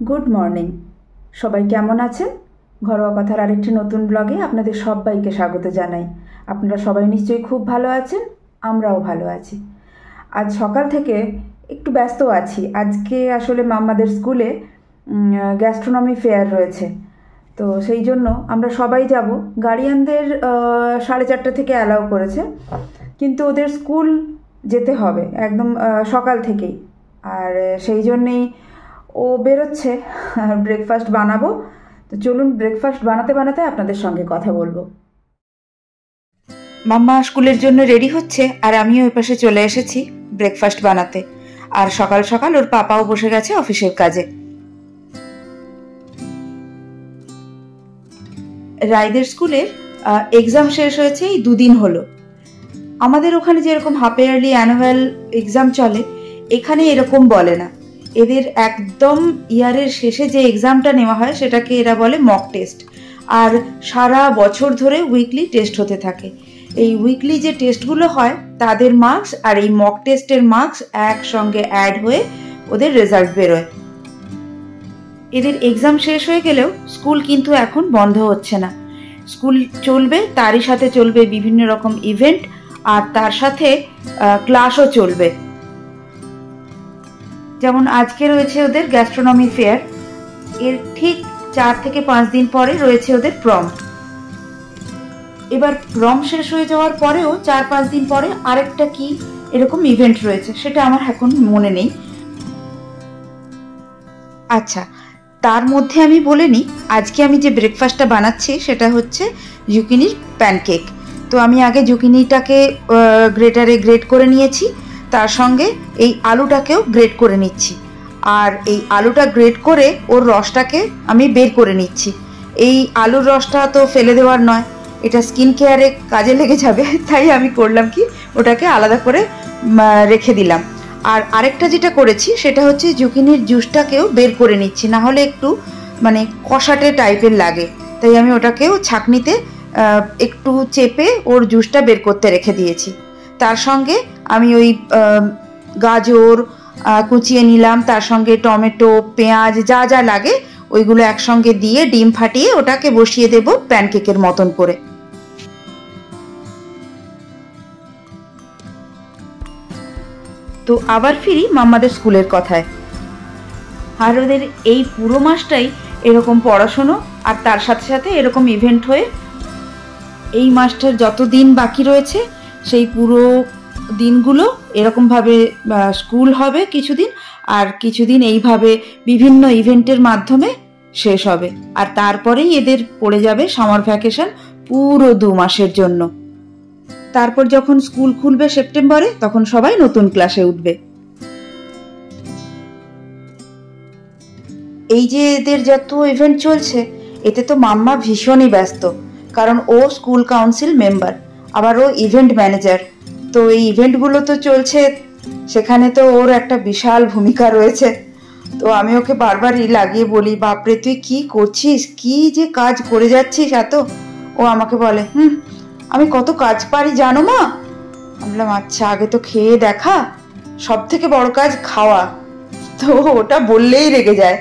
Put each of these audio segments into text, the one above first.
Good morning. সবাই কেমন আছেন? ঘরোয়া কথার আরেকটি নতুন ব্লগে আপনাদের সবাইকে স্বাগত জানাই। আপনারা সবাই নিশ্চয়ই খুব ভালো আছেন, আমরাও ভালো আছি। আজ সকাল থেকে একটু ব্যস্ত আছি। আজকে আসলে মাম্মাদের স্কুলে গ্যাস্ট্রোনমি ফেয়ার রয়েছে, তো সেই জন্য আমরা সবাই যাব। গার্ডিয়ানদের 4:30 থেকে অ্যালাউ করেছে, কিন্তু ওদের স্কুল যেতে হবে একদম সকাল থেকেই। আর সেই জন্যেই ও বেরোচ্ছে, ব্রেকফাস্ট বানাবো। তো চলুন ব্রেকফাস্ট বানাতে বানাতে আপনাদের সঙ্গে কথা বলবো। মাম্মা স্কুলের জন্য রেডি হচ্ছে, আর আমিও ওই পাশে চলে এসেছি ব্রেকফাস্ট বানাতে। আর সকাল সকাল ওর পাপাও বসে গেছে অফিসের কাজে। রাইদের স্কুলের এক্সাম শেষ হয়েছে এই 2 দিন হলো। আমাদের ওখানে যেরকম হাফ ইয়ারলি অ্যানুয়াল এক্সাম চলে, এখানে এরকম বলে না। এদের একদম ইয়ারের শেষে যে এক্সামটা নেওয়া হয় সেটাকে এরা বলে মক টেস্ট। আর সারা বছর ধরে উইকলি টেস্ট হতে থাকে। এই উইকলি যে টেস্টগুলো হয় তাদের মার্কস আর এই মক টেস্টের মার্কস একসঙ্গে অ্যাড হয়ে ওদের রেজাল্ট বেরোয়। এদের এক্সাম শেষ হয়ে গেলেও স্কুল কিন্তু এখন বন্ধ হচ্ছে না। স্কুল চলবে, তারই সাথে চলবে বিভিন্ন রকম ইভেন্ট, আর তার সাথে ক্লাসও চলবে। যেমন আজকে রয়েছে ওদের গ্যাস্ট্রোনমি ফেয়ার, এর ঠিক 4 থেকে 5 দিন পরে রয়েছে ওদের প্রম। এবার প্রম শেষ হয়ে যাওয়ার পরেও 4-5 দিন পরে আরেকটা কি এরকম ইভেন্ট রয়েছে, সেটা আমার এখন মনে নেই। আচ্ছা, তার মধ্যে আমি বলে নিই, আজকে আমি যে ব্রেকফাস্টটা বানাচ্ছি সেটা হচ্ছে জুকিনির প্যানকেক। তো আমি আগে জুকিনিটাকে গ্রেটারে গ্রেট করে নিয়েছি, তার সঙ্গে এই আলুটাকেও গ্রেট করে নিচ্ছি। আর এই আলুটা গ্রেট করে ওর রসটাকে আমি বের করে নিচ্ছি। এই আলুর রসটা তো ফেলে দেওয়ার নয়, এটা স্কিন কেয়ারে কাজে লেগে যাবে, তাই আমি করলাম কি ওটাকে আলাদা করে রেখে দিলাম। আর আরেকটা যেটা করেছি সেটা হচ্ছে জুকিনির জুসটাকেও বের করে নিচ্ছি, না হলে একটু মানে কষাটে টাইপের লাগে, তাই আমি ওটাকেও ছাঁকনিতে একটু চেপে ওর জুসটা বের করতে রেখে দিয়েছি। তার সঙ্গে আমি ওই গাজর কুচিয়ে নিলাম, তার সঙ্গে টমেটো, পেঁয়াজ যা যা লাগে ওইগুলো একসঙ্গে দিয়ে ডিম ফাটিয়ে ওটাকে বসিয়ে দেব প্যানকেকের মতন করে। তো আবার ফিরি মাম্মাদের স্কুলের কথায়। আর ওদের এই পুরো মাসটাই এরকম পড়াশুনো আর তার সাথে সাথে এরকম ইভেন্ট হয়ে এই মাসটার যত দিন বাকি রয়েছে সেই পুরো দিনগুলো এরকমভাবে স্কুল হবে কিছুদিন, আর কিছুদিন এইভাবে বিভিন্ন ইভেন্টের মাধ্যমে শেষ হবে। আর তারপরেই এদের পড়ে যাবে সামার ভ্যাকেশন পুরো 2 মাসের জন্য। তারপর যখন স্কুল খুলবে সেপ্টেম্বরে, তখন সবাই নতুন ক্লাসে উঠবে। এই যে এদের যত ইভেন্ট চলছে, এতে তো মাম্মা ভীষণই ব্যস্ত, কারণ ও স্কুল কাউন্সিল মেম্বার, আবার ও ইভেন্ট ম্যানেজার। তো এই ইভেন্টগুলো তো চলছে, সেখানে তো ওর একটা বিশাল ভূমিকা রয়েছে। তো আমি ওকে বারবারই লাগিয়ে বলি, বাপরে তুই কি করছিস, কি যে কাজ করে যাচ্ছিস এত। ও আমাকে বলে, আমি কত কাজ পারি জানো মা। আমি বললাম, আচ্ছা আগে তো খেয়ে দেখা, সব থেকে বড় কাজ খাওয়া। তো ওটা বললেই রেগে যায়,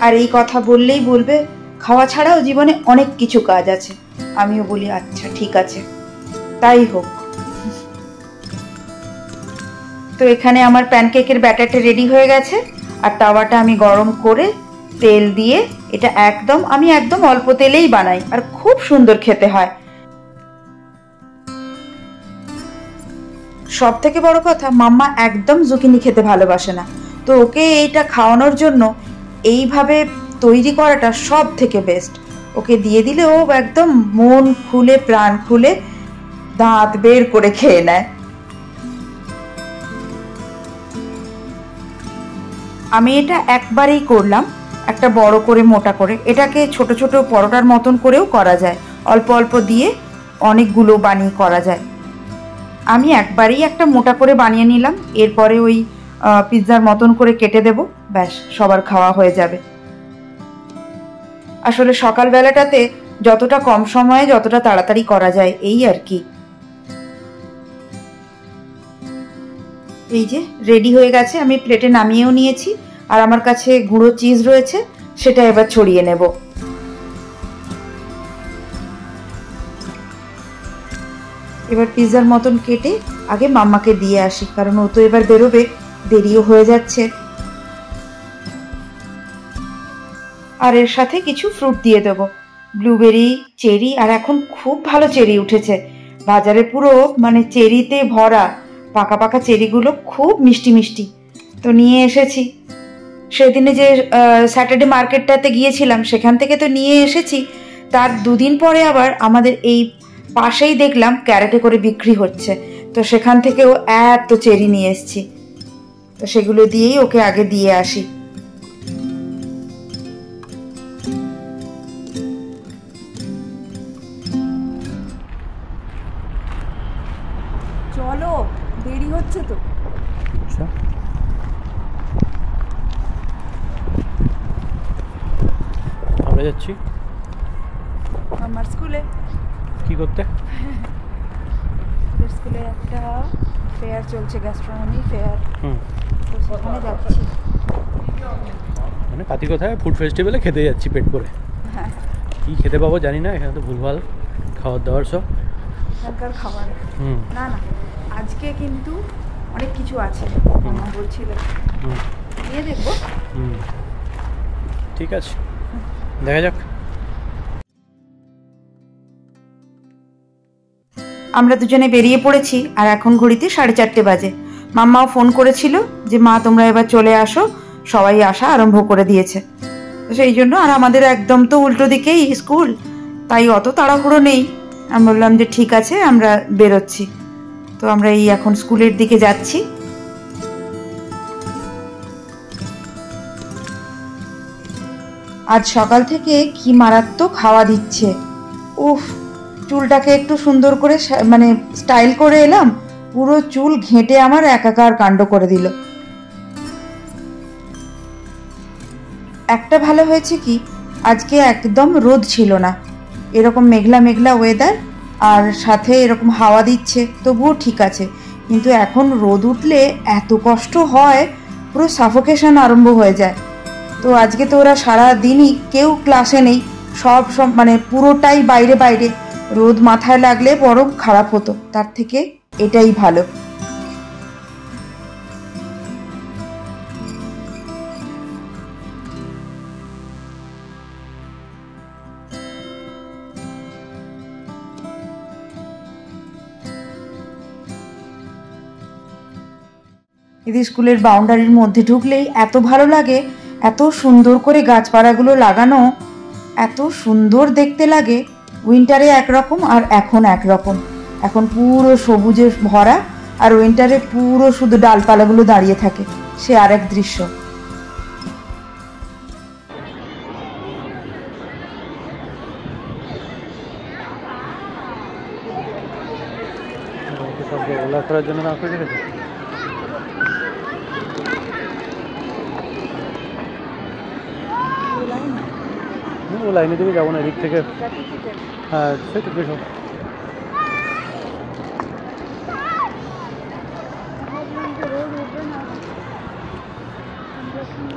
আর এই কথা বললেই বলবে খাওয়া ছাড়াও জীবনে অনেক কিছু কাজ আছে। আমিও বলি আচ্ছা ঠিক আছে, তাই হোক। তো এখানে আমার প্যানকেকের ব্যাটারটা রেডি হয়ে গেছে, আর তাওয়াটা আমি গরম করে তেল দিয়ে, এটা আমি একদম অল্প তেলেই বানাই, আর খুব সুন্দর খেতে হয়। সব থেকে বড় কথা, মাম্মা একদম জুকিনি খেতে ভালোবাসে না, তো ওকে এইটা খাওয়ানোর জন্য এইভাবে তৈরি করাটা সব থেকে বেস্ট। ওকে দিয়ে দিলে ও একদম মন খুলে প্রাণ খুলে দাঁত বের করে খেয়ে নেয়। আমি এটা একবারেই করলাম, একটা বড় করে মোটা করে। এটাকে ছোট ছোট পরোটার মতন করেও করা যায়, অল্প অল্প দিয়ে অনেকগুলো বানিয়ে করা যায়। আমি একবারেই একটা মোটা করে বানিয়ে নিলাম, এরপরে ওই পিৎজার মতন করে কেটে দেব, ব্যাস সবার খাওয়া হয়ে যাবে। আসলে সকালবেলাটাতে যতটা কম সময়ে যতটা তাড়াতাড়ি করা যায়, এই আর কি। এই যে রেডি হয়ে গেছে, আমি প্লেটে নামিয়েও নিয়েছি। আর আমার কাছে গুঁড়ো চিজ রয়েছে, সেটা এবার ছড়িয়ে নেব। এবার পিৎজার মতন কেটে আগে মাম্মাকে দিয়ে আসি, কারণ ও তো এবার বেরোবে, দেরিও হয়ে যাচ্ছে। আর এর সাথে কিছু ফ্রুট দিয়ে দেবো, ব্লুবেরি, চেরি। আর এখন খুব ভালো চেরি উঠেছে বাজারে, পুরো মানে চেরিতে ভরা, পাকা পাকা চেরিগুলো খুব মিষ্টি মিষ্টি। তো নিয়ে এসেছি, সেদিনে যে স্যাটারডে মার্কেটটাতে গিয়েছিলাম সেখান থেকে তো নিয়ে এসেছি। তার দুদিন পরে আবার আমাদের এই পাশেই দেখলাম ক্যারেটে করে বিক্রি হচ্ছে, তো সেখান থেকেও এত চেরি নিয়ে এসেছি। তো সেগুলো দিয়েই ওকে আগে দিয়ে আসি। চলো, দেরি হচ্ছে তো। আচ্ছা, আমরা যাচ্ছি আমার স্কুলে। কি করতে? স্কুলে একটা ফেয়ার চলছে, গ্যাস্ট্রোনমি ফেয়ার, তো সেখানে যাচ্ছি। মানে পাতি কথায় ফুড ফেস্টিভ্যালে খেতে যাচ্ছি পেট ভরে। হ্যাঁ, কি খেতে পাবো জানি না, এখানে তো ভুলভাল খাবার দাবার সব। এখানকার খাবার না না, আজকে কিন্তু অনেক কিছু আছে মামা বলছিল, নিয়ে দেখবো। ঠিক আছে, দেখা যাক। আমরা দুজনে বেরিয়ে পড়েছি, আর এখন ঘড়িতে 4:30 বাজে। মাম্মাও ফোন করেছিল যে মা তোমরা এবার চলে আসো, সবাই আসা আরম্ভ করে দিয়েছে। তো সেই জন্য, আর আমাদের একদম তো উল্টো দিকেই স্কুল, তাই অত তাড়াহুড়ো নেই। আমি বললাম যে ঠিক আছে, আমরা বেরোচ্ছি। তো আমরা এই এখন স্কুলের দিকে যাচ্ছি। আজ সকাল থেকে কি মারাত্মক হাওয়া দিচ্ছে, উফ। চুলটাকে একটু সুন্দর করে মানে স্টাইল করে এলাম, পুরো চুল ঘেঁটে আমার একাকার কাণ্ড করে দিল। একটা ভালো হয়েছে কি, আজকে একদম রোদ ছিল না, এরকম মেঘলা মেঘলা ওয়েদার, আর সাথে এরকম হাওয়া দিচ্ছে, তবুও ঠিক আছে। কিন্তু এখন রোদ উঠলে এত কষ্ট হয়, পুরো সাফোকেশন আরম্ভ হয়ে যায়। তো আজকে তো ওরা সারা দিনই কেউ ক্লাসে নেই, সব মানে পুরোটাই বাইরে বাইরে। রোদ মাথায় লাগলে বরং খারাপ হতো, তার থেকে এটাই ভালো। এদের স্কুলের বাউন্ডারির মধ্যে ঢুকলেই এত ভালো লাগে, এত সুন্দর করে গাছপালাগুলো লাগানো, এত সুন্দর দেখতে লাগে। উইন্টারে একরকম আর এখন একরকম, এখন পুরো সবুজে ভরা, আর উইন্টারে পুরো শুধু ডালপালাগুলো দাঁড়িয়ে থাকে, সে আরেক দৃশ্য। ওলা করার জন্য না করে রেখেছে। ও লাইনে দিকে যাবো না, এদিক থেকে। হ্যাঁ, সে ঠিক আছে।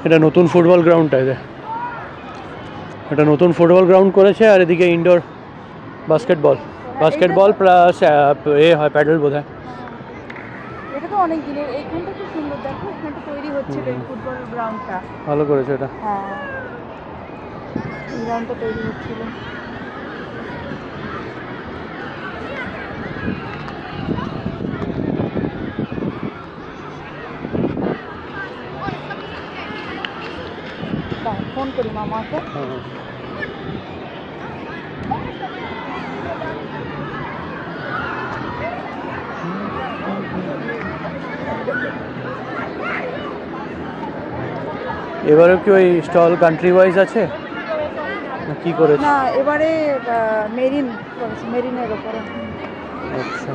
এটা নতুন ফুটবল গ্রাউন্ডটা, এটা নতুন ফুটবল গ্রাউন্ড করেছে, আর এদিকে ইনডোর বাস্কেটবল প্লাস এ হয় প্যাডেল বোধ হয়। এটা তো অনেক দিনের, এইখানটা খুব সুন্দর, দেখো এখানটা তৈরি হচ্ছিল এই ফুটবল গ্রাউন্ডটা, ভালো করেছে এটা। হ্যাঁ, এই গ্রাউন্ডটা তৈরি হচ্ছিল। ফোন করি মামাকে। এবারেও কি ওই স্টল কান্ট্রি ওয়াইজ আছে না কি করেছে? না, এবারে মেরিন করেছে, মেরিনের ওপরে। আচ্ছা,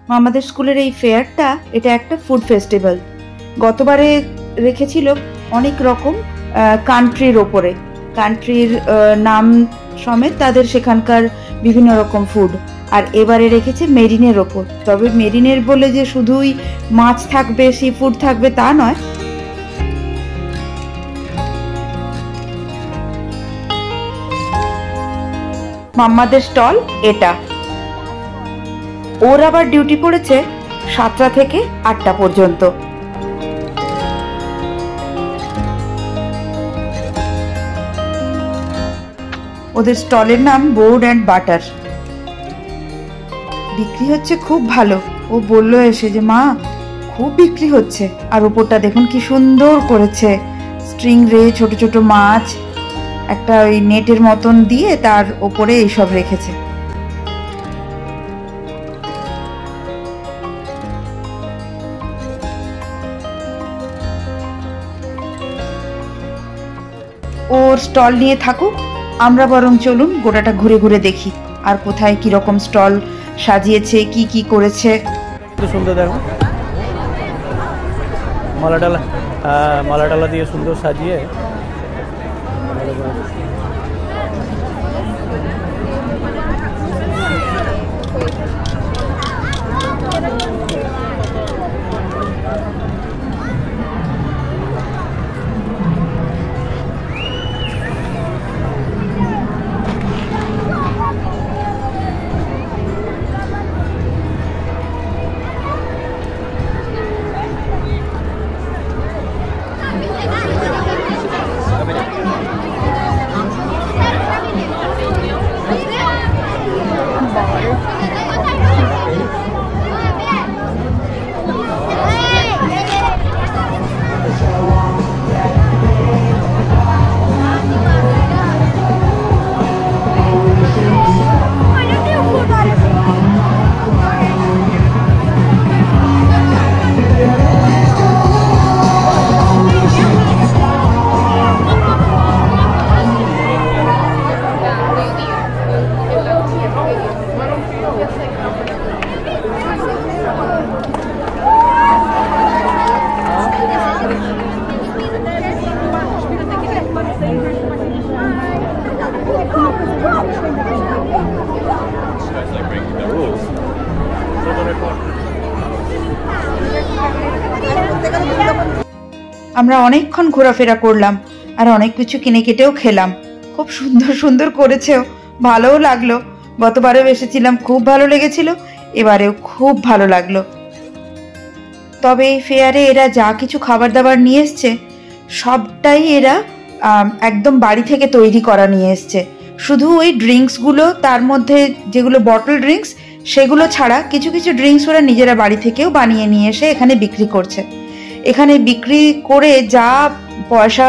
আমাদের স্কুলের এই ফেয়ারটা এটা একটা ফুড ফেস্টিভ্যাল। গতবারে রেখেছিল অনেক রকম কান্ট্রির ওপরে, কান্ট্রির নাম সমেত তাদের সেখানকার বিভিন্ন রকম ফুড, আর এবারে রেখেছে মেরিনের ওপর। তবে মেরিনের বলে যে শুধুই মাছ থাকবে, সি ফুড থাকবে তা নয়। মাম্মাদের স্টল এটা। ওর আবার ডিউটি পড়েছে 7টা থেকে 8টা পর্যন্ত। ওদের স্টলের নাম বোর্ড অ্যান্ড বাটার। বিক্রি হচ্ছে খুব ভালো। ও বললো এসে যে মা খুব বিক্রি হচ্ছে। আর উপরটা দেখুন কি সুন্দর করেছে, স্ট্রিং রে, ছোট ছোট মাছ, একটা ওই নেটের মতন দিয়ে তার ওপরে এইসব রেখেছে। ওর স্টল নিয়ে থাকুক, আমরা বরং চলুন গোটাটা ঘুরে ঘুরে দেখি আর কোথায় কিরকম স্টল সাজিয়েছে, কি কি করেছে। সুন্দর দেখো, মালা ডালা দিয়ে সুন্দর সাজিয়ে। আমরা অনেকক্ষণ ঘোরাফেরা করলাম আর অনেক কিছু কিনে কেটেও খেলাম। খুব সুন্দর সুন্দর করেছেও, ভালোও লাগলো। গতবারেও এসেছিলাম, খুব ভালো লেগেছিল, এবারেও খুব ভালো লাগলো। তবে এই ফেয়ারে এরা যা কিছু খাবার দাবার নিয়ে এসছে সবটাই এরা একদম বাড়ি থেকে তৈরি করা নিয়ে এসছে। শুধু ওই ড্রিঙ্কসগুলো, তার মধ্যে যেগুলো বটল ড্রিঙ্কস সেগুলো ছাড়া কিছু কিছু ড্রিঙ্কস ওরা নিজেরা বাড়ি থেকেও বানিয়ে নিয়ে এসে এখানে বিক্রি করছে। এখানে বিক্রি করে যা পয়সা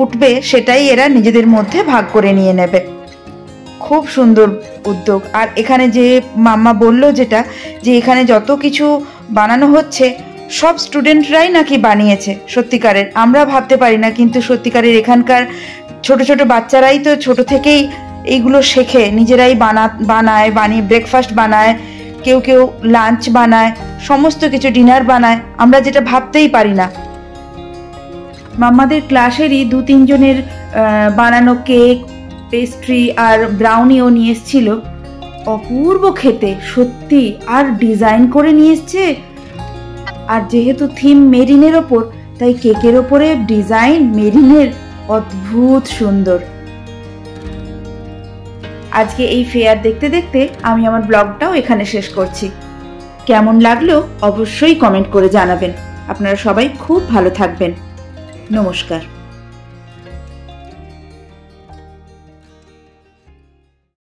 উঠবে সেটাই এরা নিজেদের মধ্যে ভাগ করে নিয়ে নেবে। খুব সুন্দর উদ্যোগ। আর এখানে যে মাম্মা বললো যেটা, যে এখানে যত কিছু বানানো হচ্ছে সব স্টুডেন্টরাই নাকি বানিয়েছে সত্যিকারের। আমরা ভাবতে পারি না, কিন্তু সত্যিকারের এখানকার ছোট ছোট বাচ্চারাই তো ছোট থেকেই এইগুলো শেখে, নিজেরাই বানিয়ে ব্রেকফাস্ট বানায়, কেউ কেউ লাঞ্চ বানায়, সমস্ত কিছু ডিনার বানায়, আমরা যেটা ভাবতেই পারি না। মাম্মাদের ক্লাসেরই 2-3 জনের বানানো কেক, পেস্ট্রি আর ব্রাউনিও নিয়ে এসেছিল। অপূর্ব খেতে সত্যি, আর ডিজাইন করে নিয়ে এসছে। আর যেহেতু থিম মেরিনের ওপর, তাই কেকের ওপরে ডিজাইন মেরিনের, অদ্ভুত সুন্দর। আজকে এই ফেয়ার দেখতে দেখতে আমি আমার ব্লগটাও এখানে শেষ করছি। কেমন লাগলো অবশ্যই কমেন্ট করে জানাবেন। আপনারা সবাই খুব ভালো থাকবেন। নমস্কার।